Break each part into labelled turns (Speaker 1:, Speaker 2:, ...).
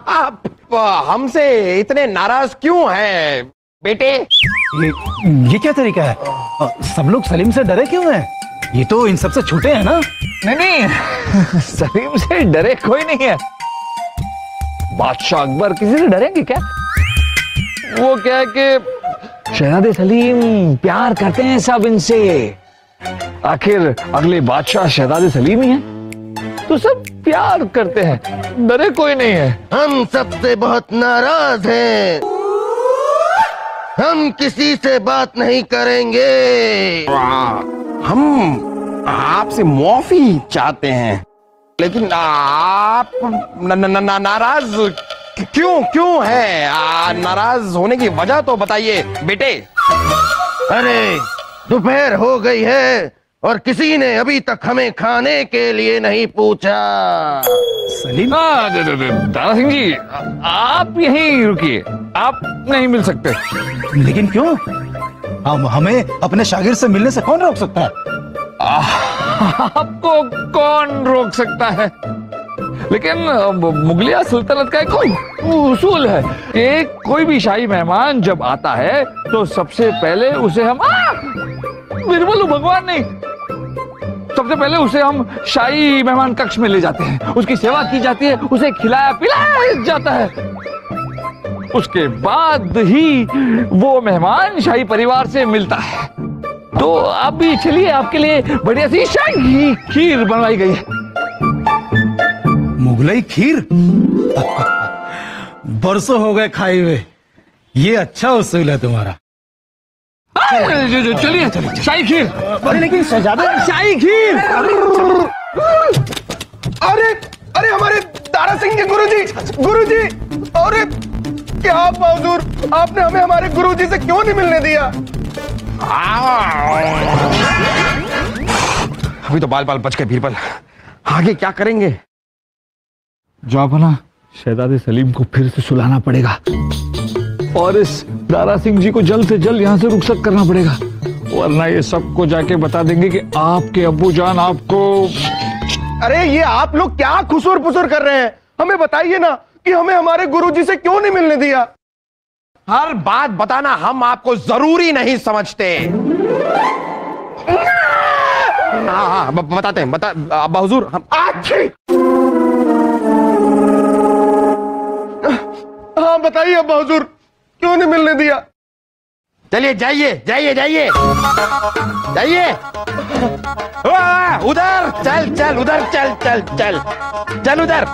Speaker 1: आप हमसे इतने नाराज क्यों हैं बेटे?
Speaker 2: ये क्या तरीका है? सब लोग सलीम से डरे क्यों हैं? ये तो इन सबसे छूटे हैं ना?
Speaker 3: नहीं सलीम से डरे कोई नहीं है। बादशाह अकबर किसी से डरेंगे क्या? वो क्या है कि शहजादे सलीम प्यार करते हैं सब इनसे। आखिर अगले बादशाह शहजादे सलीम ही हैं, तो सब प्यार करते हैं, डरे कोई नहीं है।
Speaker 1: हम सबसे बहुत नाराज हैं, हम किसी से बात नहीं करेंगे। हम आपसे माफी चाहते हैं, लेकिन आप नाराज क्यों है? नाराज होने की वजह तो बताइए बेटे। अरे दोपहर हो गई है और किसी ने अभी तक हमें खाने के लिए नहीं पूछा।
Speaker 2: सलीम,
Speaker 3: दारा सिंह जी आप यहीं रुकिए, आप नहीं मिल सकते।
Speaker 2: लेकिन क्यों? हमें अपने शागिर्द से मिलने से कौन रोक सकता है?
Speaker 3: आपको कौन रोक सकता है? लेकिन मुगलिया सल्तनत का एक उसूल है कि कोई भी शाही मेहमान जब आता है तो सबसे पहले उसे हम बिरबल भगवान नहीं, सबसे पहले उसे हम शाही मेहमान कक्ष में ले जाते हैं, उसकी सेवा की जाती है, उसे खिलाया पिलाया जाता है। उसके बाद ही वो मेहमान शाही परिवार से मिलता है। तो आप भी चलिए, आपके लिए बढ़िया सी शाही खीर बनवाई गई है।
Speaker 2: मुगलई खीर? बरसों हो गए खाए हुए। ये अच्छा उसूल है तुम्हारा।
Speaker 3: चलिए शाही खीर।
Speaker 2: अरे लेकिन शहजादे,
Speaker 3: शाही खीर।
Speaker 1: अरे हमारे दारा सिंह के गुरुजी, अरे क्या बहादुर, आपने हमें हमारे गुरुजी से क्यों नहीं मिलने दिया? अभी तो बाल बच गए बीरबल, आगे क्या करेंगे?
Speaker 3: जापना शहजादे सलीम को फिर से सुलाना पड़ेगा और इस दारा सिंह जी को जल्द से जल्द यहाँ से रुखसत करना पड़ेगा, वरना ये सबको जाके बता देंगे कि आपके अब्बू जान आपको।
Speaker 1: अरे ये आप लोग क्या खुसुर पुसुर कर रहे हैं? हमें बताइए ना कि हमें हमारे गुरुजी से क्यों नहीं मिलने दिया? हर बात बताना हम आपको जरूरी नहीं समझते। हाँ बताते हैं, अब्बा हुजूर हम हाँ बताइए अब्बा हुजूर, क्यों नहीं मिलने दिया? चलिए जाइए उधर चल उधर।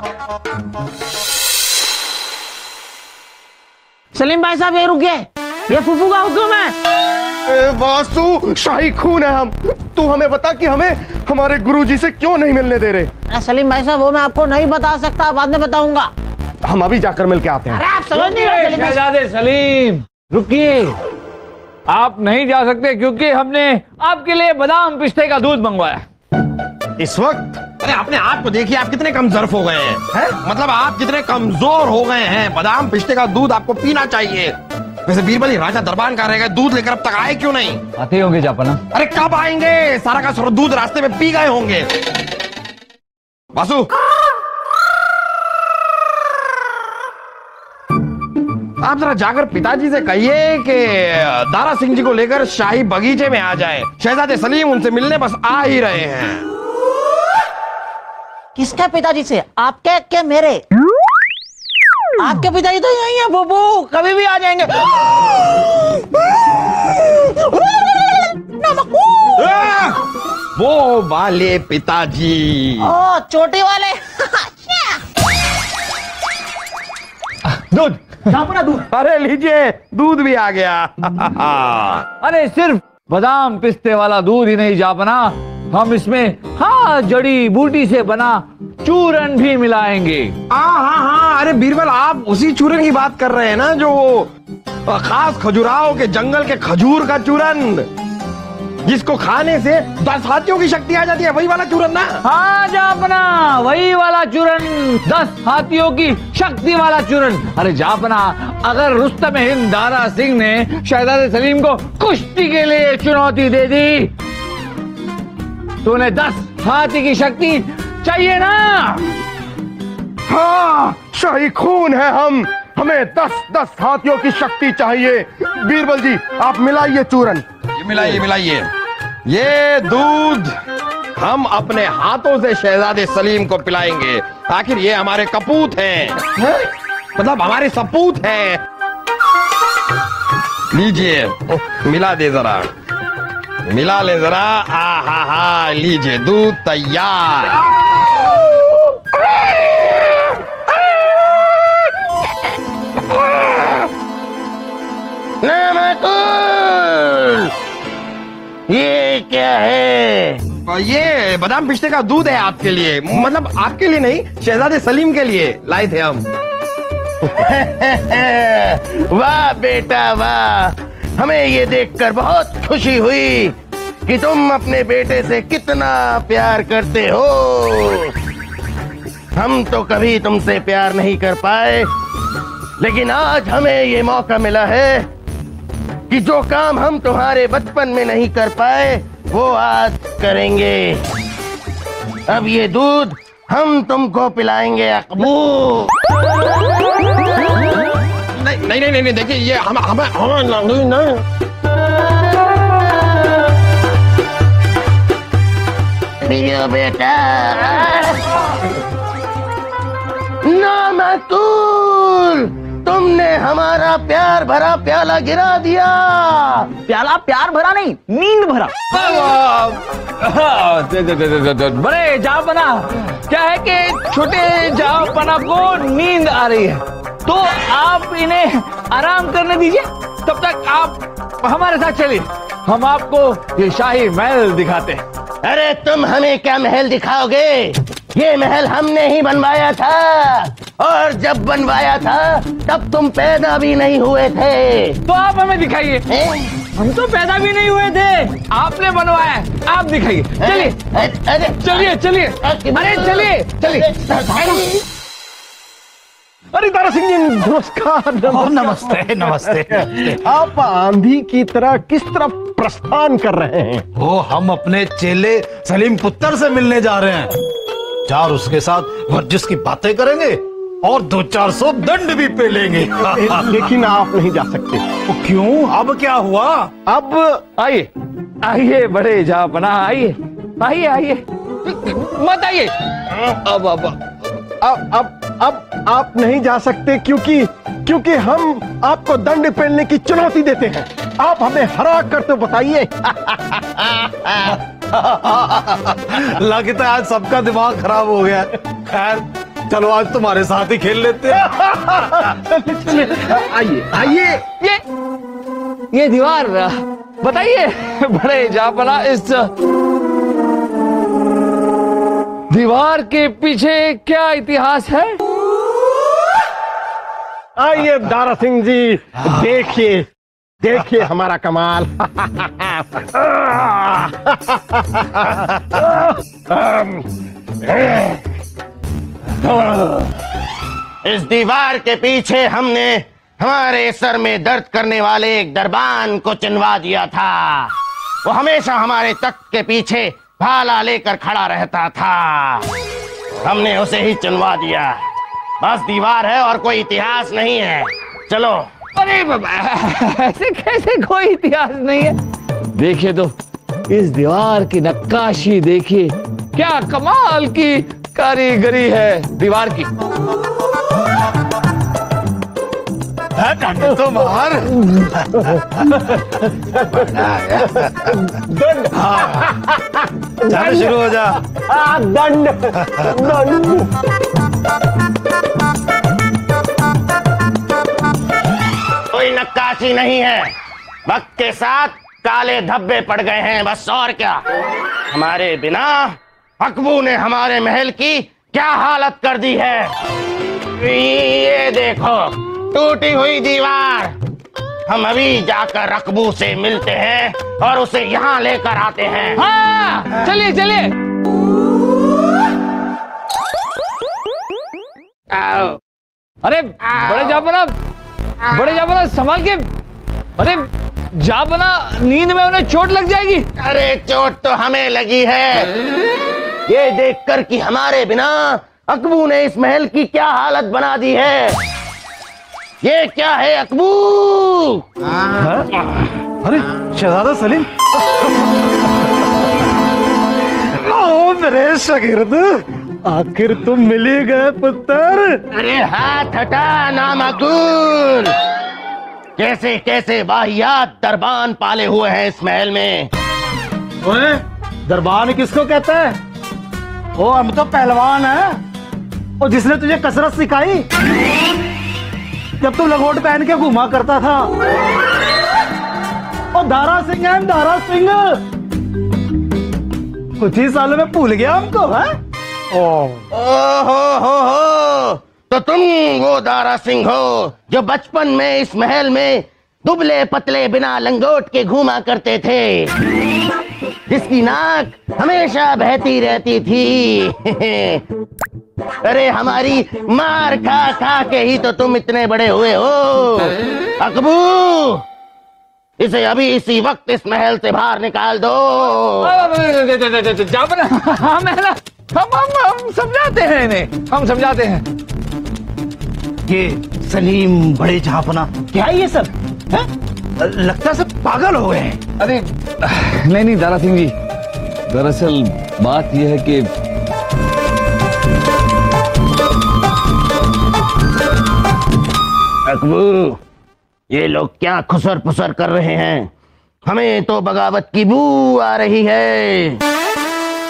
Speaker 4: सलीम भाई साहब ये रुकिए, ये फूफू का हुक्म है।
Speaker 1: वासु शाही खून है हम, तू हमें बता कि हमें हमारे गुरुजी से क्यों नहीं मिलने दे रहे?
Speaker 4: सलीम भाई साहब वो मैं आपको नहीं बता सकता, बाद में बताऊंगा।
Speaker 1: हम अभी जाकर मिल के आते हैं।
Speaker 4: अरे आप समझ नहीं रहे
Speaker 3: शहजादे सलीम, रुकिए, आप नहीं जा सकते क्योंकि हमने आपके लिए बादाम पिस्ते का दूध मंगवाया
Speaker 1: इस वक्त। अरे अपने आप को देखिए, आप कितने कमजोर हो गए हैं? मतलब आप कितने कमजोर हो गए हैं। बादाम पिस्ते का दूध आपको पीना चाहिए। वैसे बीरबल ही राजा दरबार का रहेगा, दूध लेकर अब तक आए क्यों नहीं?
Speaker 3: आते होंगे जापना।
Speaker 1: अरे कब आएंगे? सारा का सारा दूध रास्ते में पी गए होंगे। वासु आप जरा जाकर पिताजी से कहिए कि दारा सिंह जी को लेकर शाही बगीचे में आ जाएं। शहजादे सलीम उनसे मिलने बस आ ही रहे हैं।
Speaker 4: किसके पिताजी से? आपके क्या मेरे? आपके पिताजी तो यही है बुबू, कभी भी आ जाएंगे।
Speaker 1: वो वाले पिताजी,
Speaker 4: ओ चोटी वाले।
Speaker 3: दूध,
Speaker 4: दूध।
Speaker 1: अरे लीजिए, दूध भी आ गया।
Speaker 3: अरे सिर्फ बादाम पिस्ते वाला दूध ही नहीं जापना, हम इसमें जड़ी बूटी से बना चूरन भी मिलाएंगे।
Speaker 1: हाँ, अरे बीरबल आप उसी चूरन की बात कर रहे हैं ना, जो खास खजुराहो के जंगल के खजूर का चूरन, जिसको खाने से 10 हाथियों की शक्ति आ जाती है, वही वाला चूरन ना?
Speaker 3: हाँ जापना, वही वाला चूरन, 10 हाथियों की शक्ति वाला चूरन। अरे जापना, अगर रुस्तम हिंद दारा सिंह ने शहजादे सलीम को कुश्ती के लिए चुनौती दे दी तो उन्हें 10 हाथी की शक्ति चाहिए ना।
Speaker 1: हाँ, शाही खून है हम, हमें 10-10 हाथियों की शक्ति चाहिए। बीरबल जी, आप मिलाइए चूरन। मिलाइए मिलाइए। ये दूध हम अपने हाथों से शहजादे सलीम को पिलाएंगे। आखिर ये हमारे कपूत हैं, मतलब हमारे सपूत हैं। लीजिए, मिला दे जरा, मिला ले जरा। हा, लीजिए, दूध तैयार।
Speaker 4: ये क्या है?
Speaker 1: ये बादाम पिस्ते का दूध है आपके लिए, मतलब आपके लिए नहीं, शहजादे सलीम के लिए लाए थे हम।
Speaker 4: वाह बेटा वाह, हमें ये देखकर बहुत खुशी हुई कि तुम अपने बेटे से कितना प्यार करते हो। हम तो कभी तुमसे प्यार नहीं कर पाए, लेकिन आज हमें ये मौका मिला है कि जो काम हम तुम्हारे बचपन में नहीं कर पाए वो आज करेंगे। अब ये दूध हम तुमको पिलाएंगे अकबू।
Speaker 1: नहीं, देखिए ये हम नहीं।
Speaker 4: पियो बेटा। नामतुल, तुमने हमारा प्यार भरा प्याला गिरा दिया।
Speaker 5: प्याला प्यार भरा नहीं, नींद भरा।
Speaker 3: बड़े जापना, क्या है कि छोटे जापना को नींद आ रही है, तो आप इन्हें आराम करने दीजिए। तब तक आप हमारे साथ चलिए, हम आपको ये शाही महल दिखाते हैं।
Speaker 4: अरे तुम हमें क्या महल दिखाओगे? ये महल हमने ही बनवाया था, और जब बनवाया था तब तुम पैदा भी नहीं हुए थे।
Speaker 3: तो आप हमें दिखाइए। हम तो पैदा भी नहीं हुए थे, आपने बनवाया, आप दिखाइए। चलिए चलिए चलिए, अरे चलिए।
Speaker 1: अरे दारा सिंह जी, नमस्कार।
Speaker 2: नमस्ते नमस्ते।
Speaker 1: आप आंधी की तरह किस तरफ प्रस्थान कर रहे हैं?
Speaker 2: वो हम अपने चेले सलीम पुत्र से मिलने जा रहे हैं। 4 उसके साथ वर्जिश की बातें करेंगे और 200-400 दंड भी पे लेंगे।
Speaker 1: लेकिन आप नहीं जा सकते।
Speaker 2: वो क्यों? अब क्या हुआ?
Speaker 1: अब
Speaker 3: आइए आइए बड़े जापना, आइए आइए आइए, मत आइए।
Speaker 1: अब आप नहीं जा सकते, क्योंकि हम आपको दंड पेलने की चुनौती देते हैं। आप हमें हरा कर तो बताइए।
Speaker 2: लगता है आज सबका दिमाग खराब हो गया। खैर चलो, आज तुम्हारे साथ ही खेल लेते हैं।
Speaker 1: आइए।
Speaker 3: ये दीवार बताइए बड़े जापना, इस दीवार के पीछे क्या इतिहास है?
Speaker 1: आइए दारा सिंह जी, देखिए हमारा कमाल।
Speaker 4: इस दीवार के पीछे हमने हमारे सर में दर्द करने वाले एक दरबान को चिनवा दिया था। वो हमेशा हमारे तख्त के पीछे भाला लेकर खड़ा रहता था, हमने उसे ही चिनवा दिया। बस दीवार है और कोई इतिहास नहीं है। चलो।
Speaker 3: अरे बाबा, ऐसे कैसे कोई इतिहास नहीं है? देखिए तो इस दीवार की नक्काशी देखिए, क्या कमाल की कारीगरी है दीवार की।
Speaker 2: तो मार। चल शुरू हो जा।
Speaker 1: दंड।
Speaker 4: कोई नक्काशी नहीं है, वक्त के साथ काले धब्बे पड़ गए हैं, बस और क्या। हमारे बिना अकबू ने हमारे महल की क्या हालत कर दी है। ये देखो, टूटी हुई दीवार। हम अभी जाकर अकबू से मिलते हैं और उसे यहाँ लेकर आते हैं।
Speaker 3: हाँ, चलिए चलिए। अरे बड़े जापना संभाल के। अरे जापना, नींद में उन्हें चोट लग जाएगी।
Speaker 4: अरे चोट तो हमें लगी है, ये देखकर कि हमारे बिना अकबू ने इस महल की क्या हालत बना दी है। ये क्या है अकबू?
Speaker 2: अरे शहजादा सलीम, ओ मेरे शागिर्द, आखिर तुम मिल ही गए पुत्र।
Speaker 4: अरे हाथ हटा नामकुल। कैसे कैसे वाहियात दरबान पाले हुए हैं इस महल में।
Speaker 2: ओए, दरबान किसको कहता है? ओ हम तो पहलवान है, और जिसने तुझे कसरत सिखाई जब तू लंगोट पहन के घूमा करता था। और दारा सिंह है, दारा सिंह। कुछ ही सालों में भूल गया हमको है?
Speaker 4: हो तो तुम वो दारा सिंह हो जो बचपन में इस महल में दुबले पतले बिना लंगोट के घूमा करते थे, जिसकी नाक हमेशा बहती रहती थी। अरे हमारी मार खा खा के ही तो तुम इतने बड़े हुए हो। अकबू, इसे अभी इसी वक्त इस महल से बाहर निकाल दो।
Speaker 3: जापना, हम समझाते हैं इन्हें, हम समझाते हैं।
Speaker 2: ये सलीम बड़े जहांपना, क्या है ये सब है? लगता है सब पागल हो गए हैं।
Speaker 3: अरे नहीं दारा सिंह जी, दरअसल बात यह है कि
Speaker 4: अकबू, ये लोग क्या खुसर पुसर कर रहे हैं? हमें तो बगावत की बू आ रही है।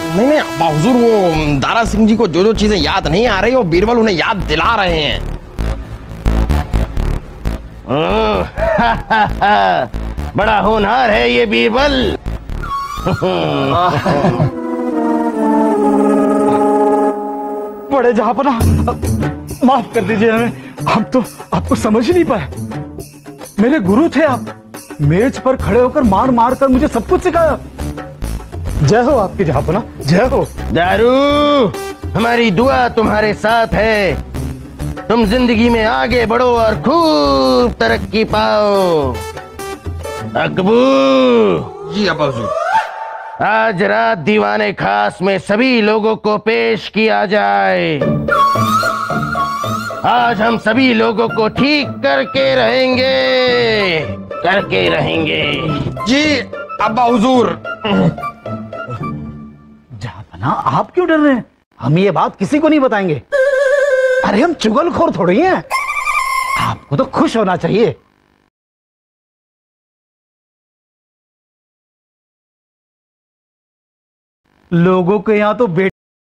Speaker 1: नहीं नहीं अब्बा हुजूर, वो दारा सिंह जी को जो जो चीजें याद नहीं आ रही वो बीरबल उन्हें याद दिला रहे हैं।
Speaker 4: बड़ा होनहार है ये बीरबल।
Speaker 2: बड़े जहांपना, माफ कर दीजिए हमें, हम तो आपको समझ ही नहीं पाए। मेरे गुरु थे आप, मेज पर खड़े होकर मार मार कर मुझे सब कुछ सिखाया। जय हो आपकी जहांपना, जय हो।
Speaker 4: दारू, हमारी दुआ तुम्हारे साथ है। तुम जिंदगी में आगे बढ़ो और खूब तरक्की पाओ। अकबू,
Speaker 1: जी अब्बा हुजूर।
Speaker 4: आज रात दीवाने खास में सभी लोगों को पेश किया जाए। आज हम सभी लोगों को ठीक करके रहेंगे।
Speaker 1: जी अब्बा हुजूर।
Speaker 2: जहांपना, आप क्यों डर रहे हैं? हम ये बात किसी को नहीं बताएंगे। अरे हम चुगलखोर थोड़ी हैं, आपको तो खुश होना चाहिए। लोगों के यहाँ तो